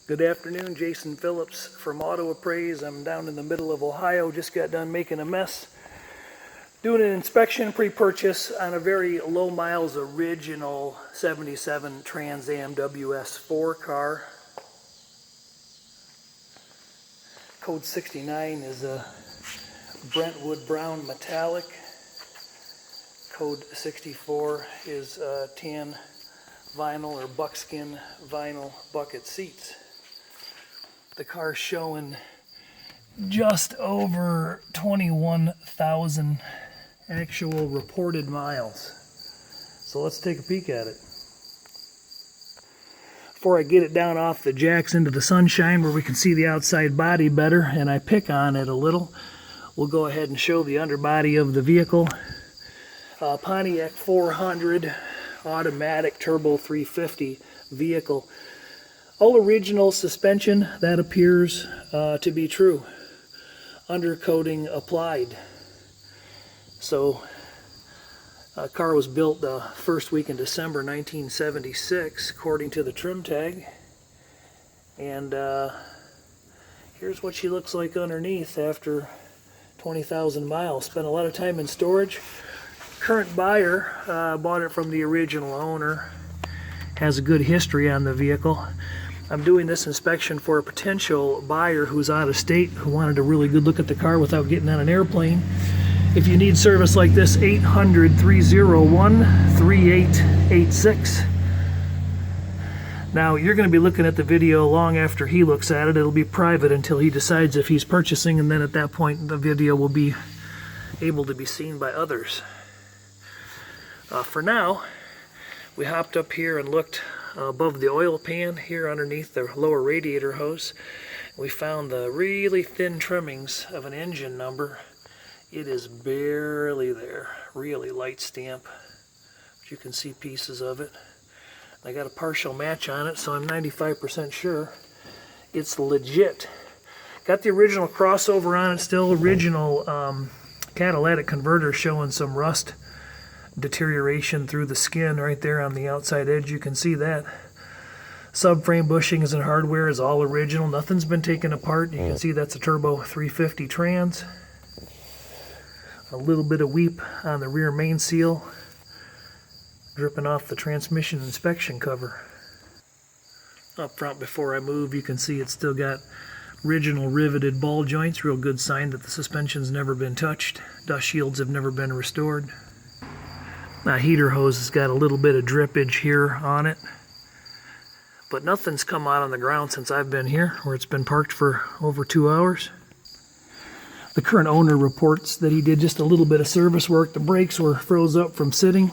Good afternoon, Jason Phillips from Auto Appraise. I'm down in the middle of Ohio, just got done making a mess. Doing an inspection pre-purchase on a very low miles original 77 Trans Am WS4 car. Code 69 is a Brentwood Brown Metallic. Code 64 is tan vinyl or buckskin vinyl bucket seats. The car's showing just over 21,000 actual reported miles. So let's take a peek at it. Before I get it down off the jacks into the sunshine where we can see the outside body better and I pick on it a little, we'll go ahead and show the underbody of the vehicle. Pontiac 400 automatic turbo 350 vehicle. All original suspension, that appears to be true. Undercoating applied. So, car was built the first week in December 1976, according to the trim tag. And here's what she looks like underneath after 20,000 miles. Spent a lot of time in storage. Current buyer bought it from the original owner. Has a good history on the vehicle. I'm doing this inspection for a potential buyer who's out of state, who wanted a really good look at the car without getting on an airplane. If you need service like this, 800-301-3886. Now, you're going to be looking at the video long after he looks at it. It'll be private until he decides if he's purchasing, and then at that point the video will be able to be seen by others. For now, we hopped up here and looked above the oil pan here underneath the lower radiator hose. We found the really thin trimmings of an engine number. It is barely there, really light stamp, but you can see pieces of it. I got a partial match on it, so I'm 95% sure it's legit. Got the original crossover on it still, original catalytic converter showing some rust deterioration through the skin right there on the outside edge. You can see that. Subframe bushings and hardware is all original. Nothing's been taken apart. You can see that's a turbo 350 trans. A little bit of weep on the rear main seal, dripping off the transmission inspection cover. Up front, before I move, you can see it's still got original riveted ball joints. Real good sign that the suspension's never been touched. Dust shields have never been restored. That heater hose has got a little bit of drippage here on it, but nothing's come out on the ground since I've been here, where it's been parked for over 2 hours. The current owner reports that he did just a little bit of service work. The brakes were froze up from sitting,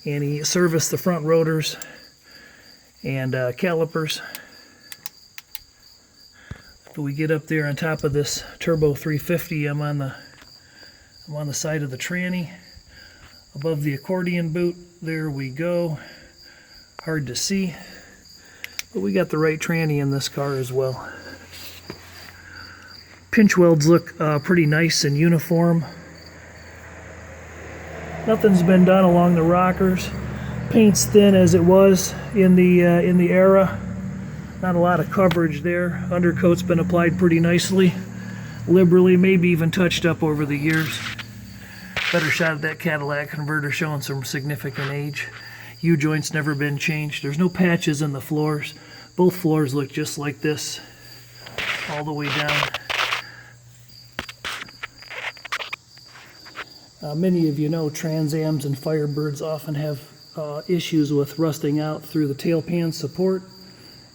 and he serviced the front rotors and calipers. If we get up there on top of this turbo 350, I'm on the side of the tranny. Above the accordion boot, there we go. Hard to see, but we got the right tranny in this car as well. Pinch welds look pretty nice and uniform. Nothing's been done along the rockers. Paint's thin as it was in the era. Not a lot of coverage there. Undercoat's been applied pretty nicely, liberally, maybe even touched up over the years. Better shot at that catalytic converter showing some significant age. U-joints never been changed. There's no patches in the floors. Both floors look just like this all the way down. Many of you know Trans Ams and Firebirds often have issues with rusting out through the tailpan support,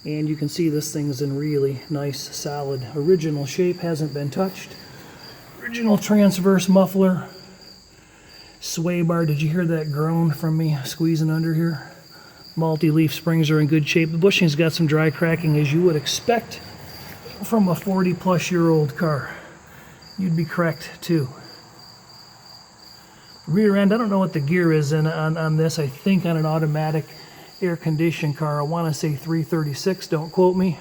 and you can see this thing's in really nice, solid, original shape, hasn't been touched. Original transverse muffler. Sway bar, did you hear that groan from me squeezing under here? Multi-leaf springs are in good shape. The bushing's got some dry cracking, as you would expect from a 40-plus-year-old car. You'd be correct too. Rear end, I don't know what the gear is on this. I think on an automatic air-conditioned car, I want to say 336, don't quote me.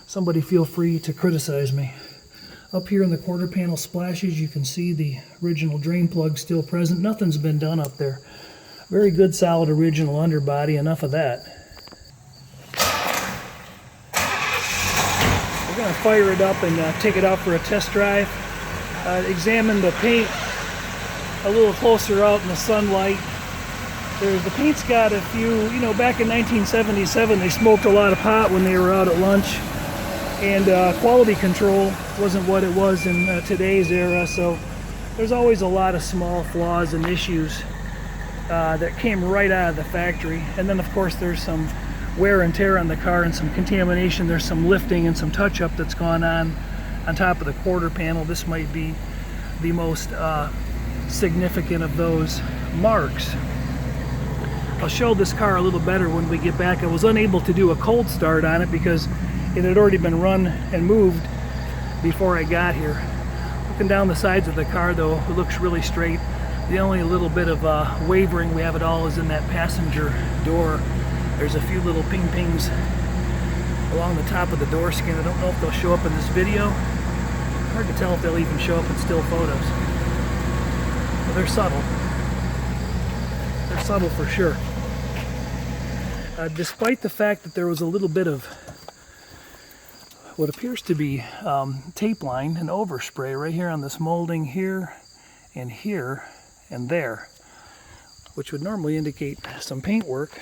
Somebody feel free to criticize me. Up here in the quarter panel splashes, you can see the original drain plug still present. Nothing's been done up there. Very good, solid, original underbody. Enough of that. we're going to fire it up and take it out for a test drive. Examine the paint a little closer out in the sunlight. The paint's got a few, you know, back in 1977 they smoked a lot of pot when they were out at lunch, and quality control wasn't what it was in today's era, so there's always a lot of small flaws and issues that came right out of the factory. And then of course there's some wear and tear on the car and some contamination. There's some lifting and some touch-up that's gone on top of the quarter panel. This might be the most significant of those marks. I'll show this car a little better when we get back. I was unable to do a cold start on it because it had already been run and moved before I got here. Looking down the sides of the car though, it looks really straight. The only little bit of wavering we have at all is in that passenger door. There's a few little ping-pings along the top of the door skin. I don't know if they'll show up in this video. Hard to tell if they'll even show up in still photos. But they're subtle. They're subtle for sure. Despite the fact that there was a little bit of what appears to be tape line and overspray right here on this molding here and there, which would normally indicate some paint work,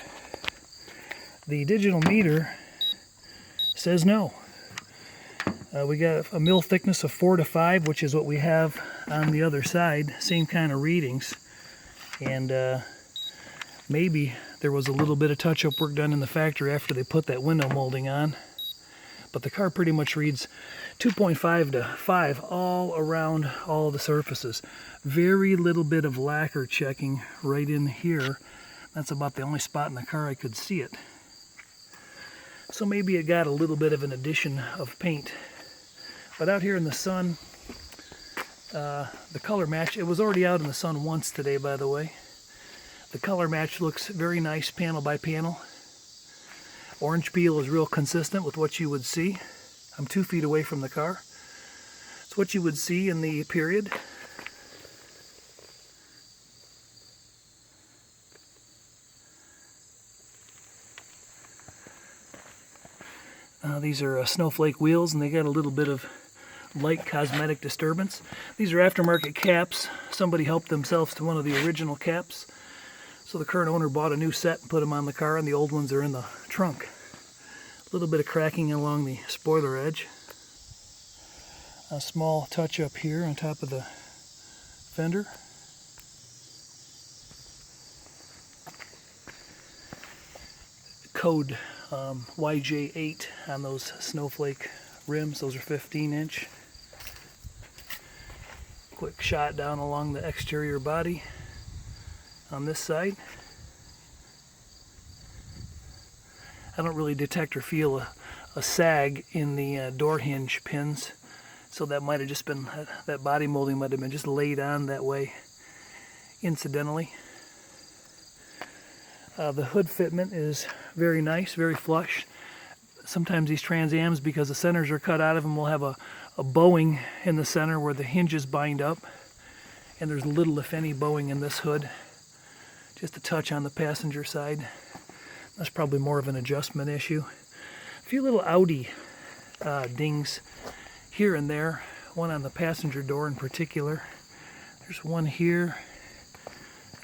the digital meter says no. We got a mil thickness of 4 to 5, which is what we have on the other side, same kind of readings. And maybe there was a little bit of touch-up work done in the factory after they put that window molding on. But the car pretty much reads 2.5 to 5 all around all the surfaces. Very little bit of lacquer checking right in here. That's about the only spot in the car I could see it. So maybe it got a little bit of an addition of paint. But out here in the sun, the color match, it was already out in the sun once today, by the way. The color match looks very nice panel by panel. Orange peel is real consistent with what you would see. I'm 2 feet away from the car. It's what you would see in the period. These are snowflake wheels, and they got a little bit of light cosmetic disturbance. These are aftermarket caps. Somebody helped themselves to one of the original caps. So the current owner bought a new set and put them on the car, and the old ones are in the trunk. A little bit of cracking along the spoiler edge. A small touch up here on top of the fender. Code YJ8 on those snowflake rims. Those are 15-inch. Quick shot down along the exterior body on this side. I don't really detect or feel a sag in the door hinge pins, so that might have just been, that body molding might have been just laid on that way incidentally. The hood fitment is very nice, very flush. Sometimes these Trans Ams, because the centers are cut out of them, will have a bowing in the center where the hinges bind up, and there's little if any bowing in this hood. Just a touch on the passenger side. That's probably more of an adjustment issue. A few little Audi dings here and there. One on the passenger door in particular. There's one here,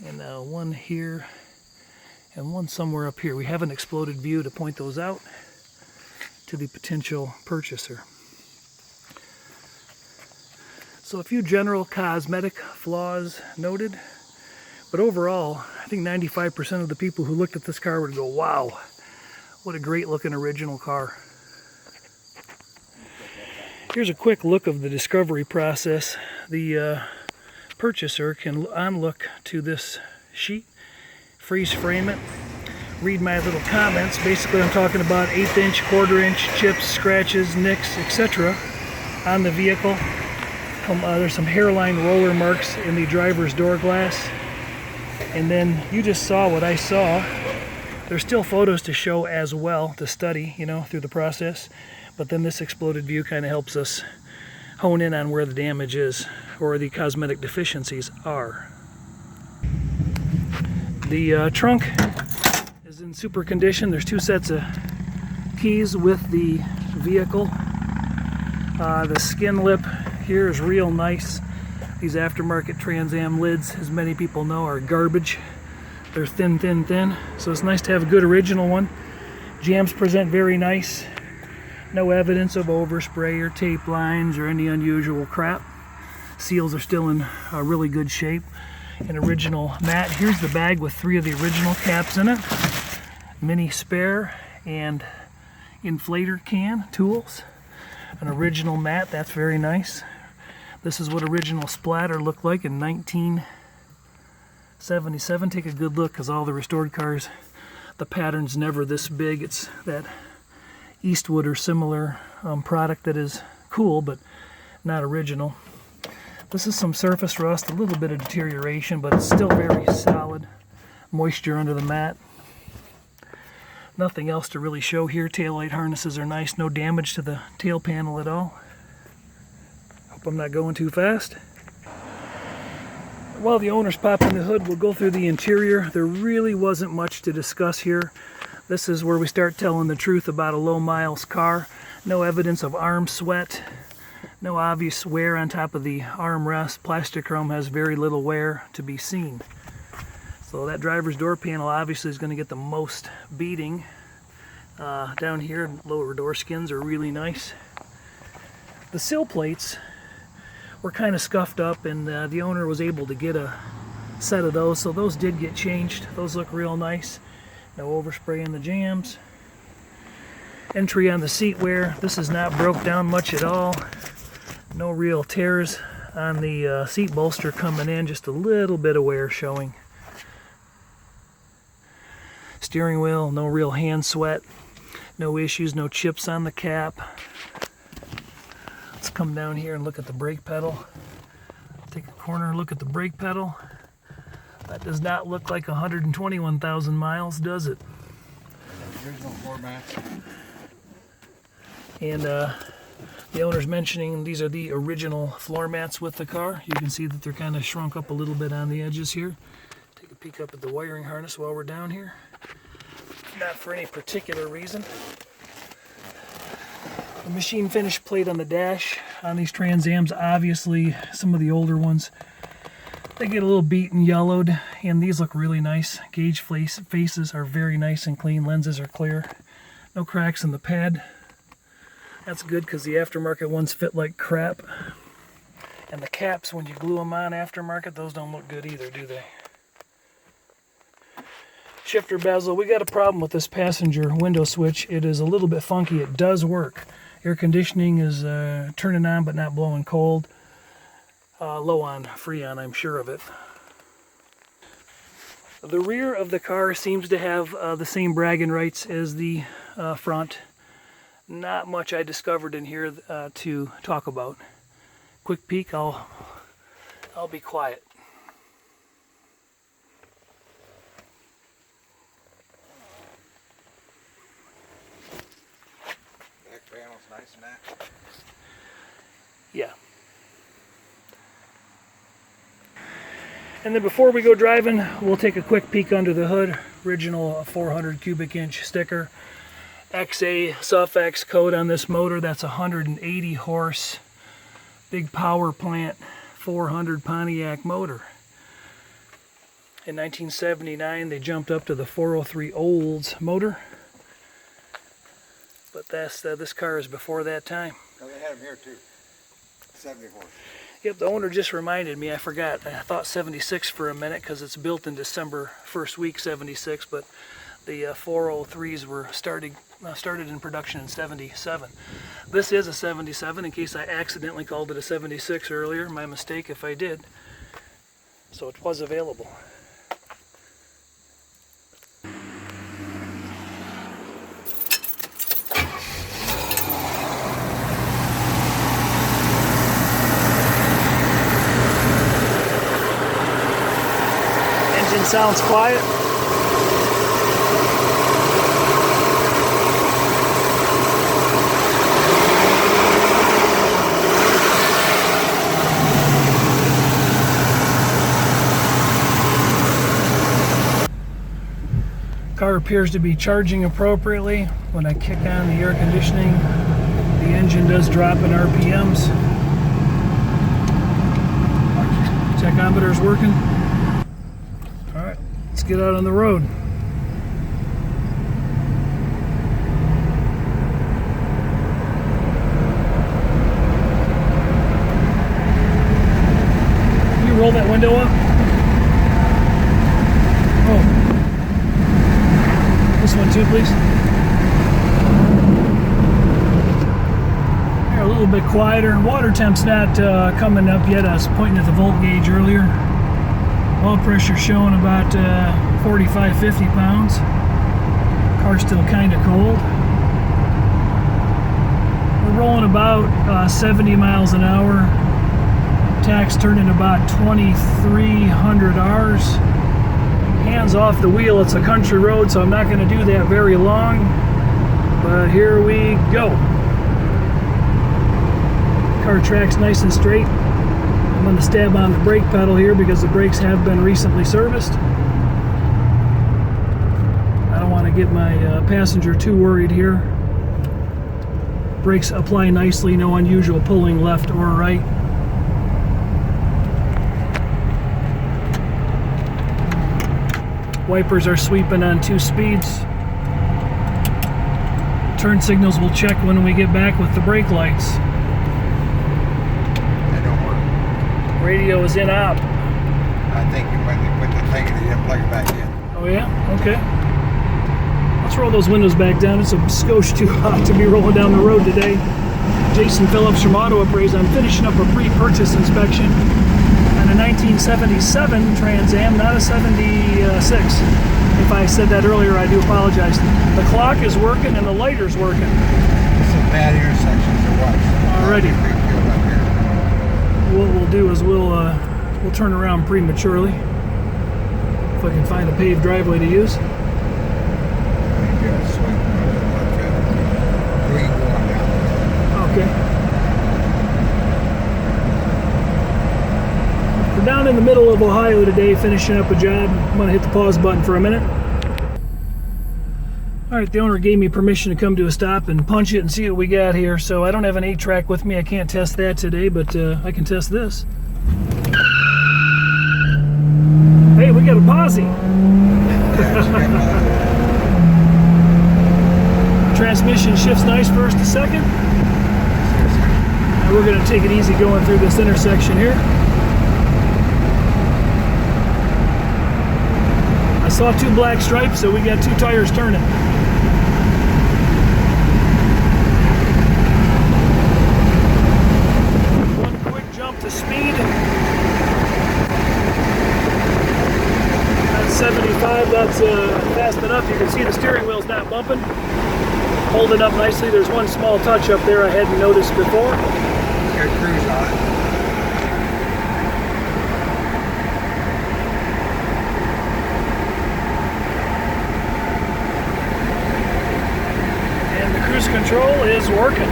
and one here, and one somewhere up here. We have an exploded view to point those out to the potential purchaser. So a few general cosmetic flaws noted. But overall, I think 95% of the people who looked at this car would go, wow, what a great looking original car. Here's a quick look of the discovery process. The purchaser can onlook to this sheet, freeze frame it, read my little comments. Basically, I'm talking about 1/8 inch, 1/4 inch chips, scratches, nicks, etc. on the vehicle. There's some hairline roller marks in the driver's door glass. And then you just saw what I saw. There's still photos to show as well, to study, you know, through the process. But then this exploded view kind of helps us hone in on where the damage is, or the cosmetic deficiencies are. The trunk is in super condition. There's 2 sets of keys with the vehicle. The skin lip here is real nice. These aftermarket Trans Am lids, as many people know, are garbage. They're thin, thin, thin. So it's nice to have a good original one. Jambs present very nice. No evidence of overspray or tape lines or any unusual crap. Seals are still in really good shape. An original mat. Here's the bag with 3 of the original caps in it. Mini spare and inflator can tools. An original mat, that's very nice. This is what original splatter looked like in 1977. Take a good look, because all the restored cars, the pattern's never this big. It's that Eastwood or similar product that is cool, but not original. This is some surface rust, a little bit of deterioration, but it's still very solid. Moisture under the mat. Nothing else to really show here. Taillight harnesses are nice. No damage to the tail panel at all. Hope I'm not going too fast. While the owner's popping the hood, we'll go through the interior. There really wasn't much to discuss here. This is where we start telling the truth about a low miles car. No evidence of arm sweat. No obvious wear on top of the armrest. Plastic chrome has very little wear to be seen. So that driver's door panel obviously is going to get the most beating. Down here, lower door skins are really nice. The sill plates were kind of scuffed up, and the owner was able to get a set of those, so those did get changed. Those look real nice. No overspray in the jambs. Entry on the seat wear. This is not broke down much at all. No real tears on the seat bolster coming in, just a little bit of wear showing. Steering wheel, no real hand sweat. No issues, no chips on the cap. Let's come down here and look at the brake pedal. Take a corner look at the brake pedal. That does not look like 121,000 miles, does it? Original floor mats. And the owner's mentioning these are the original floor mats with the car. You can see that they're kind of shrunk up a little bit on the edges here. Take a peek up at the wiring harness while we're down here. Not for any particular reason. The machine finish plate on the dash on these Trans Ams, obviously some of the older ones, they get a little beat and yellowed, and these look really nice. Gauge faces are very nice and clean. Lenses are clear. No cracks in the pad. That's good, because the aftermarket ones fit like crap. And the caps, when you glue them on aftermarket, those don't look good either, do they? Shifter bezel. We got a problem with this passenger window switch. It is a little bit funky. It does work. Air conditioning is turning on but not blowing cold. Low on Freon, I'm sure of it. The rear of the car seems to have the same bragging rights as the front. Not much I discovered in here to talk about. Quick peek, I'll be quiet. Back panel's nice and that. Yeah. And then before we go driving, we'll take a quick peek under the hood. Original 400 cubic inch sticker. XA suffix code on this motor. That's 180 horse, big power plant, 400 Pontiac motor. In 1979, they jumped up to the 403 Olds motor. But this car is before that time. No, they had them here too. 70 horse. Yep, the owner just reminded me, I forgot. I thought 76 for a minute because it's built in December first week 76, but the 403s were started in production in 77. This is a 77, in case I accidentally called it a 76 earlier. My mistake if I did. So it was available. Engine sounds quiet. Car appears to be charging appropriately. When I kick on the air conditioning, The engine does drop in RPMs. Tachometer's working. All right, let's get out on the road. Can you roll that window up? Oh. This one too, please. They're a little bit quieter. Water temp's not coming up yet. I was pointing at the volt gauge earlier. Oil pressure showing about 45, 50 pounds. Car's still kind of cold. We're rolling about 70 miles an hour. Tach's turning about 2,300 Rs. Hands off the wheel. It's a country road, so I'm not going to do that very long. But here we go. Car track's nice and straight. I'm going to stab on the brake pedal here because the brakes have been recently serviced. I don't want to get my passenger too worried here. Brakes apply nicely, no unusual pulling left or right. Wipers are sweeping on 2 speeds. Turn signals will check when we get back with the brake lights. They don't work. Radio is in op. I think when they put the thing in, they didn't plug it back in. Oh yeah? Okay. Let's roll those windows back down. It's a skosh too hot to be rolling down the road today. Jason Phillips from Auto Appraise. I'm finishing up a pre-purchase inspection on a 1977 Trans Am, not a 76. If I said that earlier, I do apologize. The clock is working and the lighter's working. It's a bad intersection to watch. Alrighty. Big field up here. What we'll do is we'll turn around prematurely. If I can find a paved driveway to use. Maybe a swing like that. Green going down. Okay. We're down in the middle of Ohio today, finishing up a job. I'm going to hit the pause button for a minute. Alright, the owner gave me permission to come to a stop and punch it and see what we got here. So I don't have an 8-track with me. I can't test that today, but I can test this. Hey, we got a posse. Transmission shifts nice first to second. And we're going to take it easy going through this intersection here. I saw 2 black stripes, so we got 2 tires turning. One quick jump to speed. That's 75, that's fast enough. You can see the steering wheel's not bumping. Holding up nicely. There's one small touch up there I hadn't noticed before. Good cruise on it. And the cruise control is working.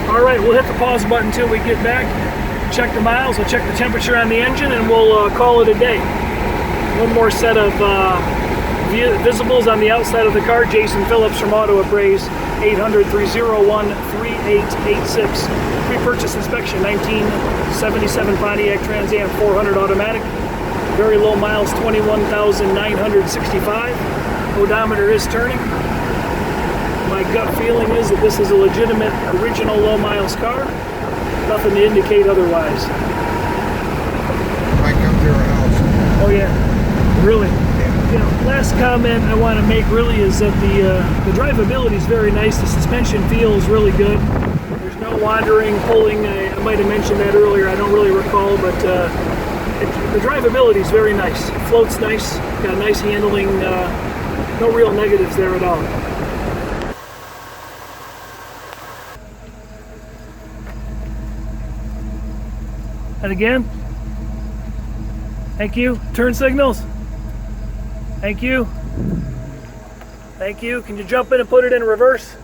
Alright, we'll hit the pause button until we get back. Check the miles, we'll check the temperature on the engine, and we'll call it a day. One more set of visibles on the outside of the car. Jason Phillips from Auto Appraise, 800-301-3886. Pre-purchase inspection, 1977 Pontiac Trans Am 400 automatic. Very low miles, 21,965. Odometer is turning. My gut feeling is that this is a legitimate, original low miles car. Nothing to indicate otherwise. Might come to our house. Oh yeah, really. Yeah. You know, last comment I want to make really is that the drivability is very nice. The suspension feels really good. There's no wandering, pulling. I might have mentioned that earlier. I don't really recall, but the drivability is very nice. It floats nice. Got nice handling. No real negatives there at all. And again, thank you. Turn signals. Thank you. Thank you. Can you jump in and put it in reverse?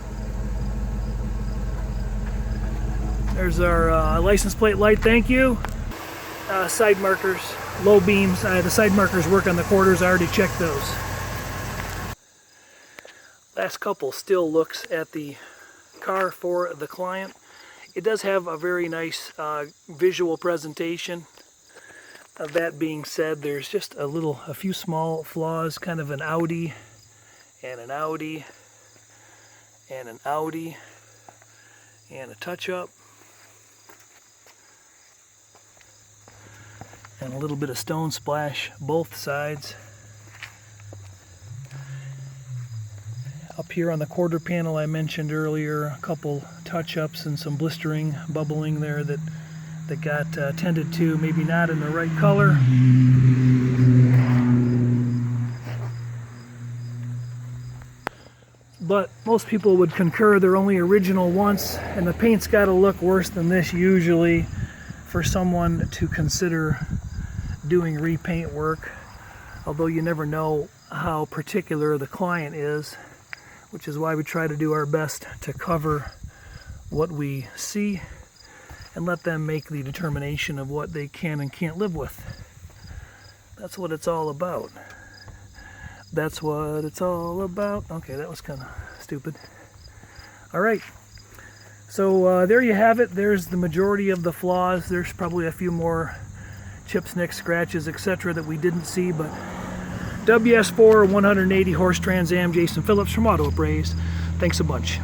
There's our license plate light. Thank you. Side markers. low beams. The side markers work on the quarters. I already checked those. Last couple still looks at the car for the client. It does have a very nice visual presentation. That being said, there's just a few small flaws, kind of an Audi and an Audi and an Audi and a touch-up and a little bit of stone splash both sides. Up here on the quarter panel I mentioned earlier, a couple touch-ups and some blistering, bubbling there that got tended to, maybe not in the right color. But most people would concur they're only original once, and the paint's got to look worse than this usually for someone to consider doing repaint work, although you never know how particular the client is, which is why we try to do our best to cover what we see and let them make the determination of what they can and can't live with. That's what it's all about. That's what it's all about. Okay, that was kind of stupid. All right, so there you have it. There's the majority of the flaws. There's probably a few more chips, nicks, scratches, etc. that we didn't see, but WS4 180 horse Trans Am, Jason Phillips from Auto Appraised. Thanks a bunch.